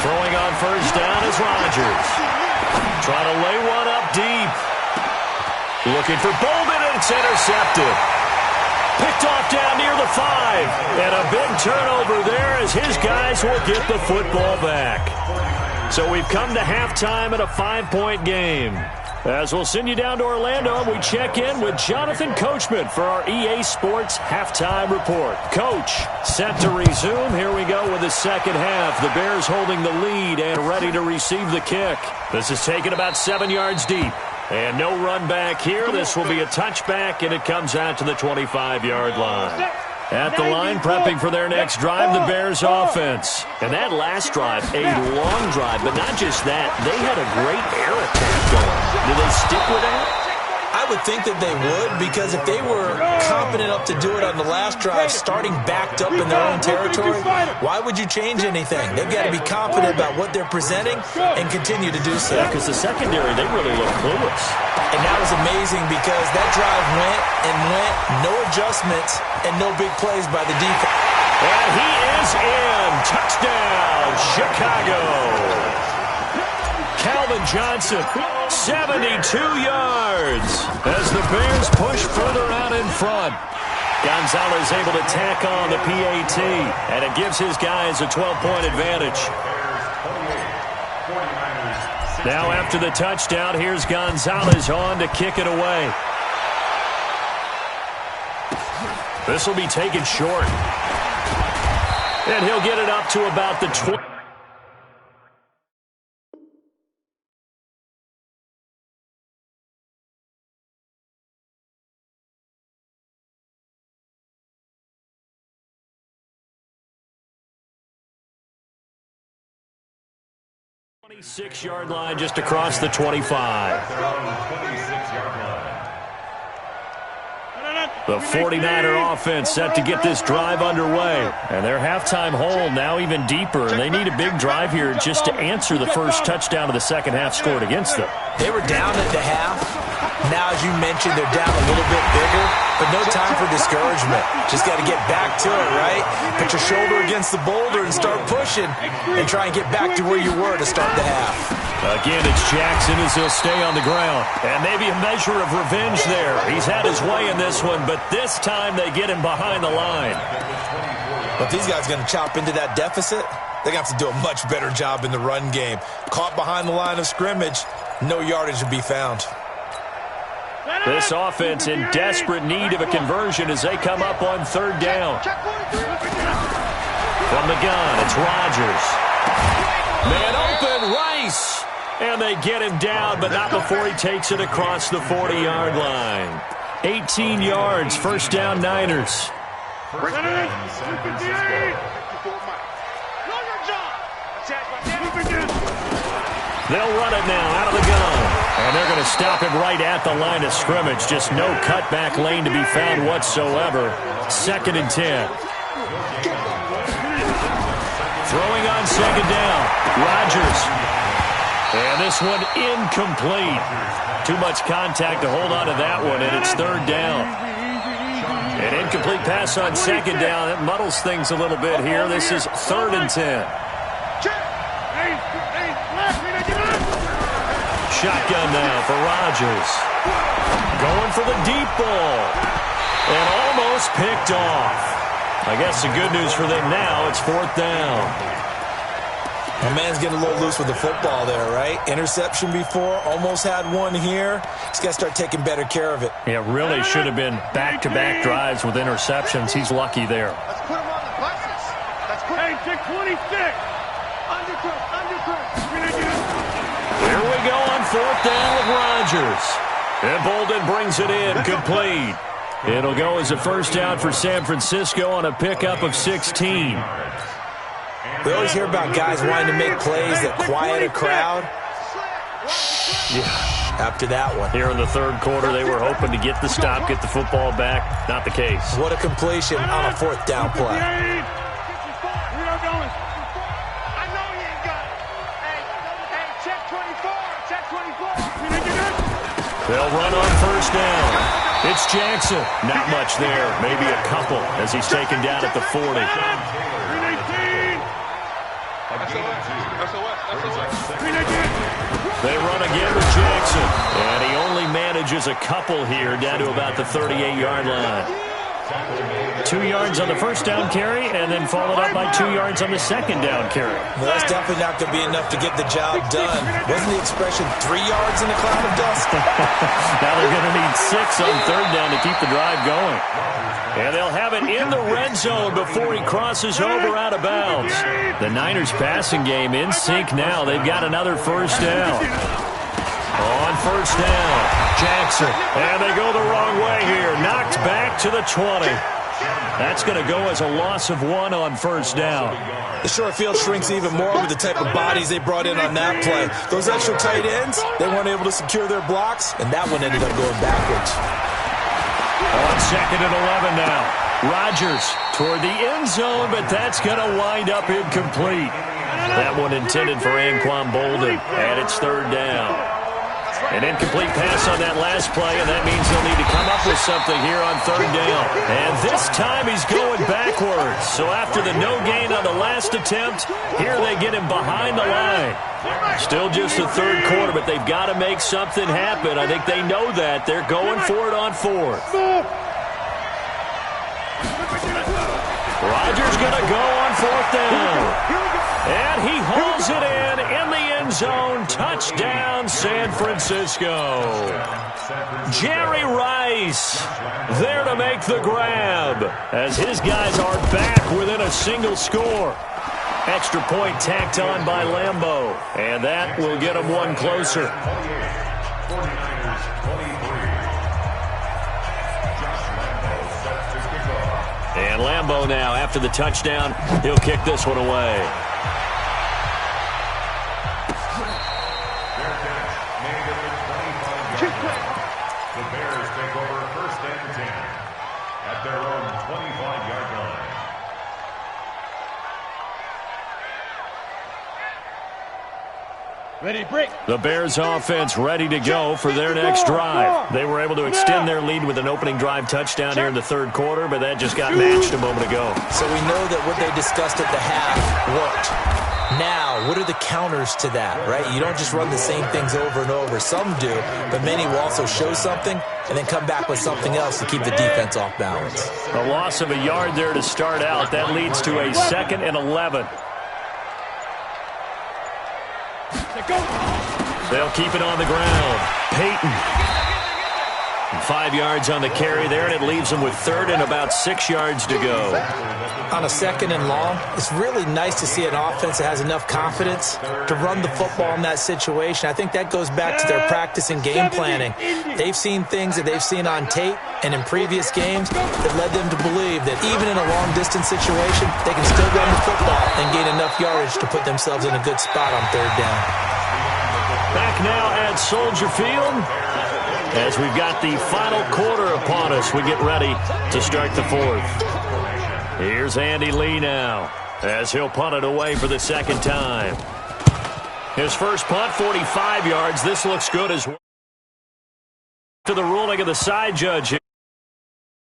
Throwing on first down is Rodgers. Trying to lay one up deep. Looking for Bolden, and it's intercepted. Picked off down near the 5. And a big turnover there as his guys will get the football back. So we've come to halftime in a 5-point game. As we'll send you down to Orlando, and we check in with Jonathan Coachman for our EA Sports Halftime Report. Coach, set to resume. Here we go with the second half. The Bears holding the lead and ready to receive the kick. This is taken about 7 yards deep. And no run back here. This will be a touchback, and it comes out to the 25-yard line. At the line, prepping for their next drive, the Bears offense. And that last drive, a long drive, but not just that. They had a great air attack going. Do they stick with that? I would think that they would, because if they were confident enough to do it on the last drive, starting backed up in their own territory, why would you change anything? They've got to be confident about what they're presenting and continue to do so. Yeah, because the secondary, they really look clueless. And that was amazing because that drive went and went, no adjustments, and no big plays by the defense. And he is in. Touchdown, Chicago. Calvin Johnson, 72 yards as the Bears push further out in front. Gonzalez able to tack on the PAT, and it gives his guys a 12-point advantage. Now after the touchdown, here's Gonzalez on to kick it away. This will be taken short. And he'll get it up to about the 20. 26-yard line just across the 25. The 49er offense set to get this drive underway. And their halftime hole now even deeper. And they need a big drive here just to answer the first touchdown of the second half scored against them. They were down at the half. Now, as you mentioned, they're down a little bit bigger, but no time for discouragement. Just got to get back to it, right? Put your shoulder against the boulder and start pushing and try and get back to where you were to start the half. Again, it's Jackson as he'll stay on the ground. And maybe a measure of revenge there. He's had his way in this one, but this time they get him behind the line. But these guys are going to chop into that deficit. They're going to have to do a much better job in the run game. Caught behind the line of scrimmage, no yardage to be found. This offense in desperate need of a conversion as they come up on third down. From the gun, it's Rodgers. Man open, Rice. And they get him down, but not before he takes it across the 40-yard line. 18 yards, first down, Niners. They'll run it now out of the gun. And they're going to stop him right at the line of scrimmage. Just no cutback lane to be found whatsoever. 2nd and 10. Throwing on second down. Rodgers. And this one incomplete. Too much contact to hold on to that one, and it's third down. An incomplete pass on second down. It muddles things a little bit here. This is 3rd and 10. Shotgun now for Rodgers. Going for the deep ball. And almost picked off. I guess the good news for them now, it's 4th down. My man's getting a little loose with the football there, right? Interception before, almost had one here. He's got to start taking better care of it. Yeah, really should have been back-to-back drives with interceptions. He's lucky there. Let's put him on the buses. Let's put him 26. Here we go on 4th down with Rodgers. And Bolden brings it in, complete. It'll go as a first down for San Francisco on a pickup of 16. We always hear about guys wanting to make plays that quiet a crowd. Yeah. After that one. Here in the third quarter, they were hoping to get the stop, get the football back. Not the case. What a completion on a 4th down play. They'll run on first down. It's Jackson. Not much there. Maybe a couple as he's taken down at the 40. They run again with Jackson, and he only manages a couple here down to about the 38-yard line. 2 yards on the first down carry, and then followed up by 2 yards on the second down carry. Well, that's definitely not going to be enough to get the job done. Wasn't the expression 3 yards in a cloud of dust? Now they're going to need 6 on third down to keep the drive going. And they'll have it in the red zone before he crosses over out of bounds. The Niners passing game in sync now. They've got another first down. On first down, Jackson, and they go the wrong way here. Knocked back to the 20. That's going to go as a loss of 1 on first down. The short field shrinks even more with the type of bodies they brought in on that play. Those extra tight ends, they weren't able to secure their blocks, and that one ended up going backwards. On second and 11 now. Rodgers toward the end zone, but that's going to wind up incomplete. That one intended for Anquan Bolden, and it's third down. An incomplete pass on that last play, and that means they'll need to come up with something here on third down. And this time he's going backwards. So after the no gain on the last attempt, here they get him behind the line. Still just the third quarter, but they've got to make something happen. I think they know that. They're going for it on fourth. Rodgers going to go on fourth down. And he hauls it in the end zone. Touchdown, San Francisco. Jerry Rice there to make the grab as his guys are back within a single score. Extra point tacked on by Lambeau, and that will get him one closer. And Lambeau now, after the touchdown, he'll kick this one away. The Bears take over first and 10 at their own 25-yard line. Ready, break. The Bears offense ready to go for their next drive. They were able to extend their lead with an opening drive touchdown here in the third quarter, but that just got matched a moment ago. So we know that what they discussed at the half worked. Now, what are the counters to that, right? You don't just run the same things over and over. Some do, but many will also show something and then come back with something else to keep the defense off balance. A loss of a yard there to start out. That leads to a 2nd and 11. They'll keep it on the ground. Peyton. 5 yards on the carry there, and it leaves them with third and about 6 yards to go. On a 2nd and long, it's really nice to see an offense that has enough confidence to run the football in that situation. I think that goes back to their practice and game planning. They've seen things that they've seen on tape and in previous games that led them to believe that even in a long-distance situation, they can still run the football and gain enough yardage to put themselves in a good spot on third down. Back now at Soldier Field as we've got the final quarter upon us. We get ready to start the fourth. Here's Andy Lee now as he'll punt it away for the second time. His first punt, 45 yards. This looks good as well. To the ruling of the side judge.